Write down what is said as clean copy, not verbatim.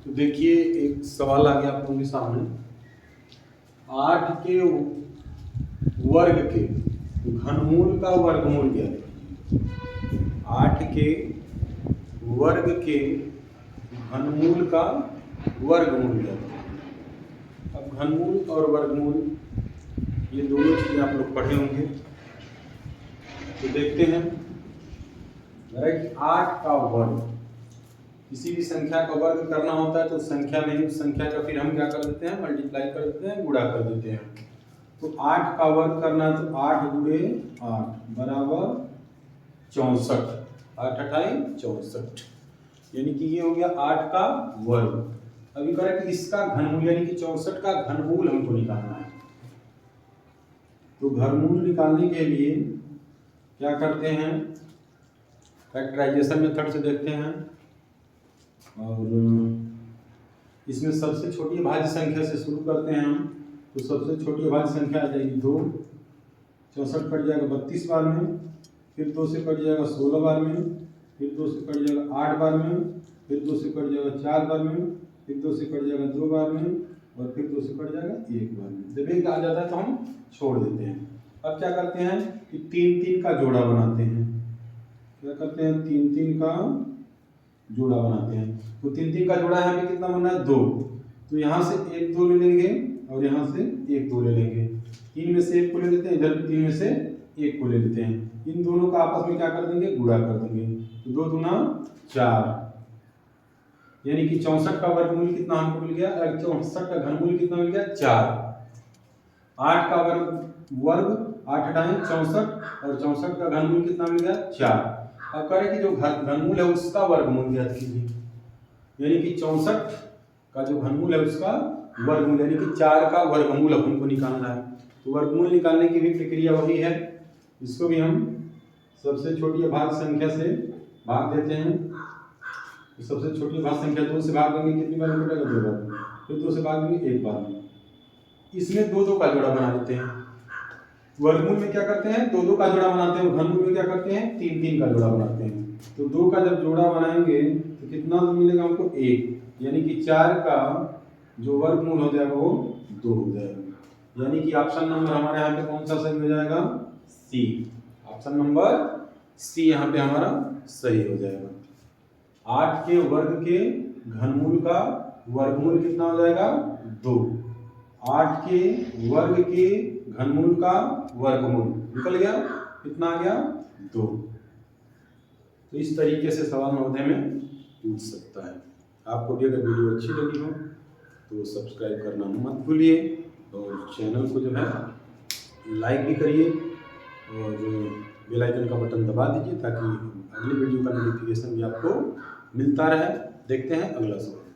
तो देखिए एक सवाल आ गया आप लोगों के सामने। 8 के वर्ग के घनमूल का वर्गमूल ज्ञात कीजिए। 8 के वर्ग के घनमूल का वर्गमूल ज्ञात कीजिए। अब घनमूल और वर्गमूल ये दोनों चीज़ें आप लोग पढ़े होंगे, तो देखते हैं जरा कि 8 का वर्ग, किसी भी संख्या का वर्ग करना होता है तो संख्या में ही उस संख्या का फिर हम क्या कर देते हैं, मल्टीप्लाई कर देते हैं, गुणा कर देते हैं। तो 8 का वर्ग करना है तो 8 गुणे 8 बराबर 64, 8 अठाई 64, यानी कि ये हो गया 8 का वर्ग। अभी कह रहा है कि इसका घनमूल यानी कि 64 का घनमूल हमको निकालना है। तो घनमूल निकालने के लिए क्या करते हैं, फैक्टराइजेशन मेथड से देखते हैं और इसमें सबसे छोटी भाज्य संख्या से शुरू करते हैं हम। तो सबसे छोटी भाज्य संख्या आ जाएगी 2, 64 कट जाएगा 32 बार में, फिर 2 से कट जाएगा 16 बार में, फिर 2 से कट जाएगा 8 बार में, फिर 2 से कट जाएगा 4 बार में, फिर 2 से कट जाएगा 2 बार में और फिर 2 से कट जाएगा 1 बार में। जब एक आ जाता है तो हम छोड़ देते हैं। अब क्या करते हैं कि 3-3 का जोड़ा बनाते हैं। क्या करते हैं, 3-3 का जोड़ा बनाते हैं। तो 3-3 का जोड़ा यहाँ पे कितना बना है, 2। तो यहाँ से 1-2 ले लेंगे और यहाँ से 1-2 ले लेंगे। 3 में से 1 को ले लेते हैं, इधर भी 3 में से 1 को ले लेते हैं। इन दोनों का आपस में क्या कर देंगे, गुणा कर देंगे। तो 2 दूना 4, यानी कि 64 का वर्गमूल कितना हमको मिल गया, 64 का घनमूल कितना मिल गया, 4। 8 का वर्ग 8 अठाई 64 और 64 का घनमूल कितना मिल गया, 4। अब करें कि जो घनमूल है उसका वर्गमूल ज्ञात कीजिए, यानी कि 64 का जो घनमूल है उसका वर्गमूल, यानी कि 4 का वर्गमूल अपन को निकालना है। तो वर्गमूल निकालने की भी प्रक्रिया वही है, इसको भी हम सबसे छोटी भाज्य संख्या से भाग देते हैं। तो सबसे छोटी भाज्य संख्या 2 से भाग देंगे, कितनी बार कटेगा, 2 बार। फिर 2 से भाग देंगे 1 बार में। इसमें 2-2 का जोड़ा बना देते हैं। वर्गमूल में क्या करते हैं, 2-2 का जोड़ा बनाते हैं, घनमूल में क्या करते हैं, 3-3 का जोड़ा बनाते हैं। तो 2 का जब जोड़ा बनाएंगे तो कितना मिलेगा हमको, 1, यानी कि 4 का जो वर्गमूल हो जाएगा वो 2 हो जाएगा। यानी कि ऑप्शन नंबर हमारे यहाँ पे कौन सा सही हो जाएगा, सी। ऑप्शन नंबर सी यहाँ पे हमारा सही हो जाएगा। 8 के वर्ग के घनमूल का वर्गमूल कितना हो जाएगा, 2। 8 के वर्ग के घनमूल का वर्गमूल निकल गया, कितना आ गया, 2। तो इस तरीके से सवाल नवोदय में पूछ सकता है। आपको भी अगर वीडियो अच्छी लगी हो तो सब्सक्राइब करना मत भूलिए और चैनल को जो है लाइक भी करिए और बेल आइकन का बटन दबा दीजिए ताकि अगली वीडियो का नोटिफिकेशन भी आपको मिलता रहे। देखते हैं अगला सवाल।